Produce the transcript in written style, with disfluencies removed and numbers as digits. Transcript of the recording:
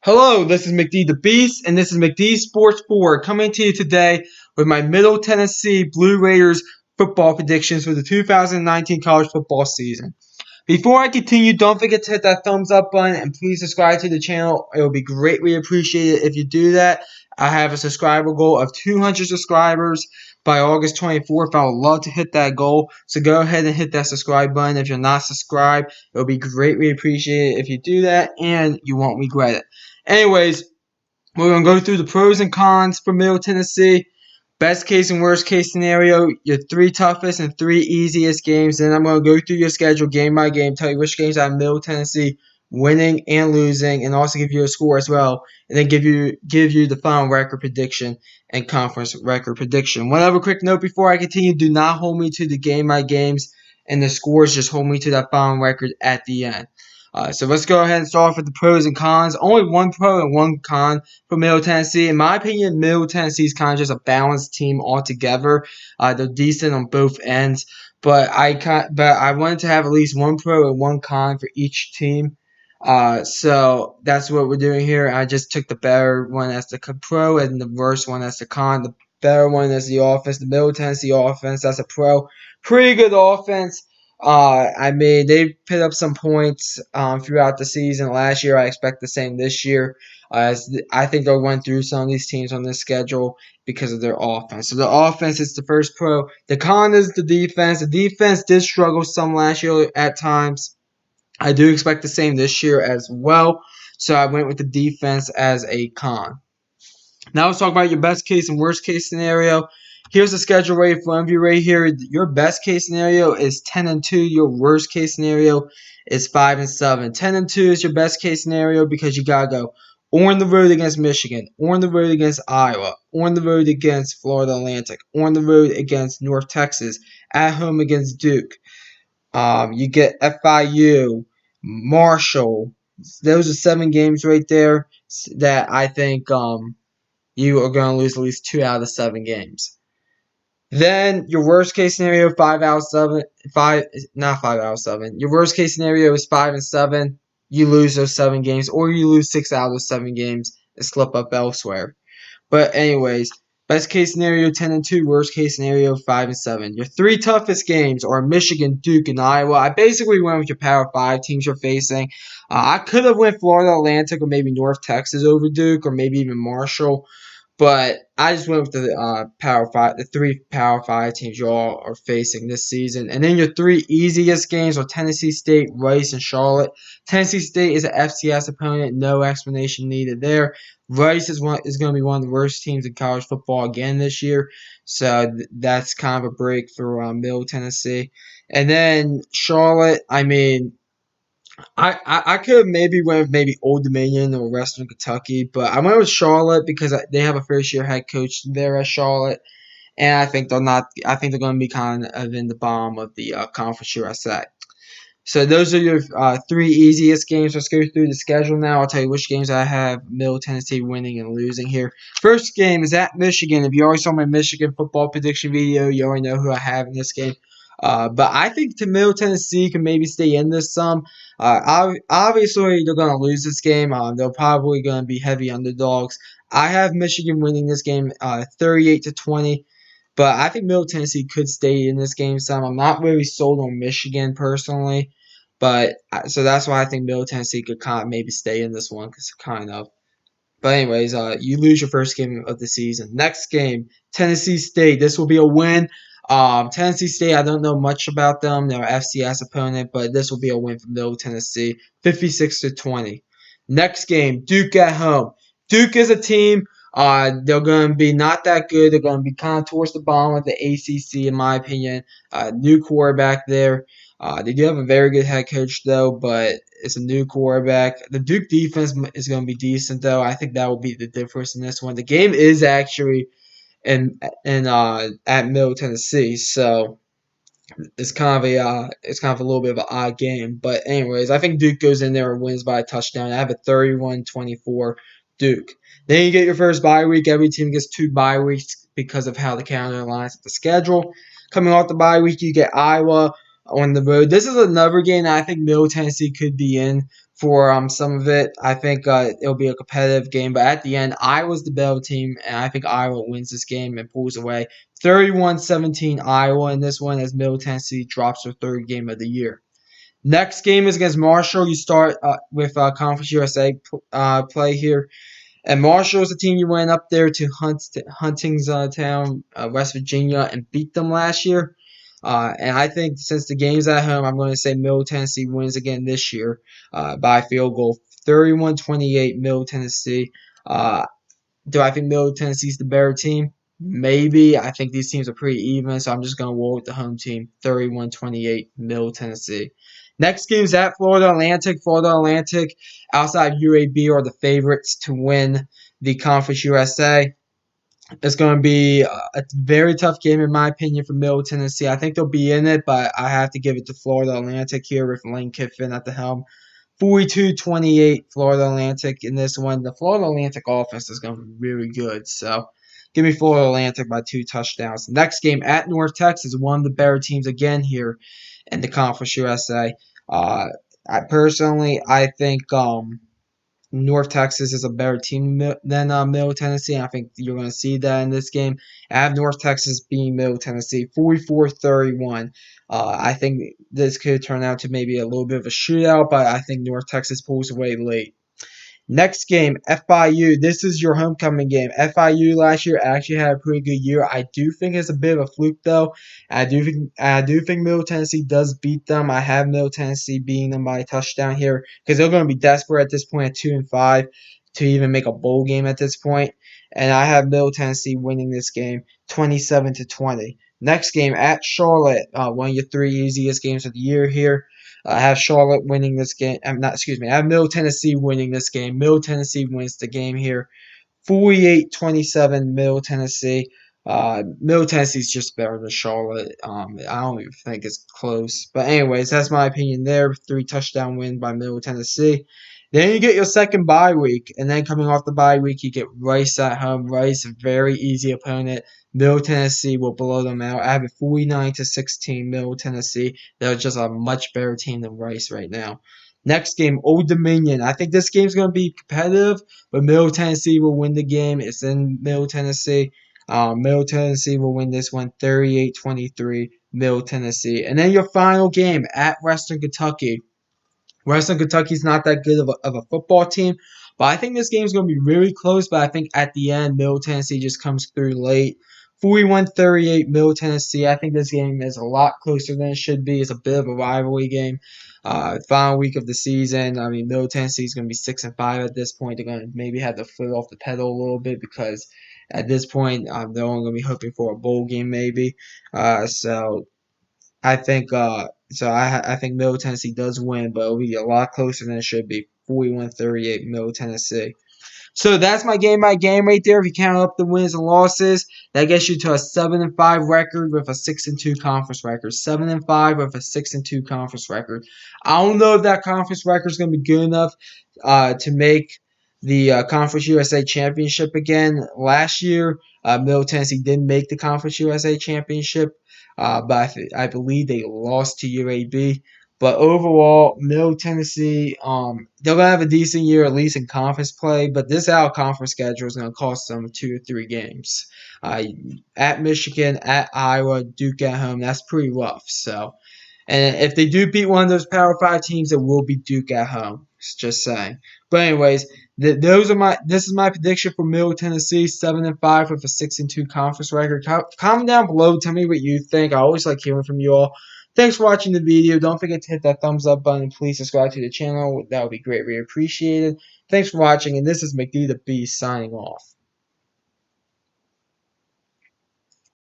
Hello, this is McD the Beast, and this is McD Sports 4 coming to you today with my Middle Tennessee Blue Raiders football predictions for the 2019 college football season. Before I continue, don't forget to hit that thumbs up button and please subscribe to the channel. It will be greatly appreciated if you do that. I have a subscriber goal of 200 subscribers by August 24th. I would love to hit that goal. So go ahead and hit that subscribe button. If you're not subscribed, it will be greatly appreciated if you do that and you won't regret it. Anyways, we're going to go through the pros and cons for Middle Tennessee. Best case and worst case scenario, your three toughest and three easiest games. Then I'm going to go through your schedule game by game, tell you which games I have Middle Tennessee winning and losing, and also give you a score as well. And then give you the final record prediction and conference record prediction. One other quick note before I continue, do not hold me to the game by games and the scores, just hold me to that final record at the end. So let's go ahead and start off with the pros and cons. Only one pro and one con for Middle Tennessee. In my opinion, Middle Tennessee is kind of just a balanced team altogether. They're decent on both ends, but I wanted to have at least one pro and one con for each team. So that's what we're doing here. I just took the better one as the pro and the worst one as the con. The better one is the offense. The Middle Tennessee offense, that's a pro. Pretty good offense. They put up some points throughout the season last year. I expect the same this year. I think they'll run through some of these teams on this schedule because of their offense. So the offense is the first pro. The con is the defense. The defense did struggle some last year at times. I do expect the same this year as well. So I went with the defense as a con. Now let's talk about your best case and worst case scenario. Here's the schedule rate for MV right here. Your best case scenario is 10-2. Your worst case scenario is 5-7. 10-2 is your best case scenario because you gotta go on the road against Michigan, on the road against Iowa, on the road against Florida Atlantic, on the road against North Texas, at home against Duke. You get FIU, Marshall. Those are 7 games right there that I think you are going to lose at least 2 out of the 7 games. Then your worst case scenario, 5 out of 7, not 5 out of 7. Your worst case scenario is 5-7. You lose those 7 games, or you lose 6 out of those 7 games and slip up elsewhere. But anyways, best case scenario 10-2, worst case scenario 5-7. Your 3 toughest games are Michigan, Duke, and Iowa. I basically went with your Power 5 teams you're facing. I could have went Florida Atlantic or maybe North Texas over Duke or maybe even Marshall. But I just went with the Power 5, the 3 Power 5 teams you all are facing this season. And then your 3 easiest games are Tennessee State, Rice, and Charlotte. Tennessee State is an FCS opponent, no explanation needed there. Rice is going to be one of the worst teams in college football again this year. So that's kind of a break for Middle Tennessee. And then Charlotte, I could have maybe went with maybe Old Dominion or Western Kentucky, but I went with Charlotte because they have a first year head coach there at Charlotte, and I think they're not. I think they're going to be kind of in the bottom of the conference USA. So those are your 3 easiest games. Let's go through the schedule now. I'll tell you which games I have Middle Tennessee winning and losing here. First game is at Michigan. If you already saw my Michigan football prediction video, you already know who I have in this game. But I think Middle Tennessee can maybe stay in this some. Obviously, they're going to lose this game. They're probably going to be heavy underdogs. I have Michigan winning this game 38-20. But I think Middle Tennessee could stay in this game some. I'm not really sold on Michigan personally. But so that's why I think Middle Tennessee could kind of maybe stay in this one, because kind of. But anyways, you lose your first game of the season. Next game, Tennessee State. This will be a win. Tennessee State, I don't know much about them. They're an FCS opponent, but this will be a win for Middle Tennessee, 56-20. Next game, Duke at home. Duke is a team. They're going to be not that good. They're going to be kind of towards the bottom of the ACC, in my opinion. New quarterback there. They do have a very good head coach, though, but it's a new quarterback. The Duke defense is going to be decent, though. I think that will be the difference in this one. The game is actually at Middle Tennessee, so it's kind of a little bit of an odd game. But anyways, I think Duke goes in there and wins by a touchdown. I have a 31-24 Duke. Then you get your first bye week. Every team gets 2 bye weeks because of how the calendar aligns with the schedule. Coming off the bye week, you get Iowa, on the road. This is another game that I think Middle Tennessee could be in for some of it. I think it'll be a competitive game, but at the end, Iowa's the better team, and I think Iowa wins this game and pulls away 31-17 Iowa in this one as Middle Tennessee drops their third game of the year. Next game is against Marshall. You start with Conference USA play here. And Marshall is the team you went up there to Huntingtown, West Virginia, and beat them last year. And I think since the game's at home, I'm going to say Middle Tennessee wins again this year by field goal, 31-28 Middle Tennessee. Do I think Middle Tennessee's the better team? Maybe. I think these teams are pretty even, so I'm just going to roll with the home team, 31-28 Middle Tennessee. Next game is at Florida Atlantic. Florida Atlantic, outside UAB, are the favorites to win the Conference USA. It's going to be a very tough game, in my opinion, for Middle Tennessee. I think they'll be in it, but I have to give it to Florida Atlantic here with Lane Kiffin at the helm. 42-28 Florida Atlantic in this one. The Florida Atlantic offense is going to be really good. So give me Florida Atlantic by 2 touchdowns. Next game at North Texas, one of the better teams again here in the Conference USA. I think North Texas is a better team than Middle Tennessee. I think you're going to see that in this game. I have North Texas beating Middle Tennessee 44-31. I think this could turn out to maybe a little bit of a shootout, but I think North Texas pulls away late. Next game, FIU. This is your homecoming game. FIU last year actually had a pretty good year. I do think it's a bit of a fluke though. I do think Middle Tennessee does beat them. I have Middle Tennessee beating them by a touchdown here because they're going to be desperate at this point at 2-5 to even make a bowl game at this point. And I have Middle Tennessee winning this game 27-20. Next game at Charlotte, one of your 3 easiest games of the year here. I have Charlotte winning this game. I have Middle Tennessee winning this game. Middle Tennessee wins the game here. 48-27 Middle Tennessee. Middle Tennessee is just better than Charlotte. I don't even think it's close. But anyways, that's my opinion there. 3 touchdown win by Middle Tennessee. Then you get your second bye week, and then coming off the bye week, you get Rice at home. Rice, a very easy opponent. Middle Tennessee will blow them out. I have it 49-16 Middle Tennessee. They're just a much better team than Rice right now. Next game, Old Dominion. I think this game's going to be competitive, but Middle Tennessee will win the game. It's in Middle Tennessee. Middle Tennessee will win this one 38-23 Middle Tennessee. And then your final game at Western Kentucky. Western Kentucky's not that good of a football team, but I think this game's going to be really close. But I think at the end, Middle Tennessee just comes through late. 41-38 Middle Tennessee. I think this game is a lot closer than it should be. It's a bit of a rivalry game. Final week of the season. I mean, Middle Tennessee is going to be 6-5 at this point. They're going to maybe have the foot off the pedal a little bit because at this point, they're only going to be hoping for a bowl game maybe. So I think I think Middle Tennessee does win, but it'll be a lot closer than it should be. 41-38 Middle Tennessee. So that's my game by game right there. If you count up the wins and losses, that gets you to a 7-5 record with a 6-2 conference record. 7-5 with a 6-2 conference record. I don't know if that conference record is going to be good enough to make the Conference USA Championship again. Last year, Middle Tennessee didn't make the Conference USA Championship, but I believe they lost to UAB. But overall, Middle Tennessee, they're going to have a decent year, at least in conference play. But this out-of-conference schedule is going to cost them 2 or 3 games. At Michigan, at Iowa, Duke at home, that's pretty rough. So, and if they do beat one of those Power 5 teams, it will be Duke at home. Just saying. But anyways, this is my prediction for Middle Tennessee, 7-5 with a 6-2 conference record. Comment down below, tell me what you think. I always like hearing from you all. Thanks for watching the video. Don't forget to hit that thumbs up button. Please subscribe to the channel. That would be greatly appreciated. Thanks for watching, and this is McD the Beast signing off.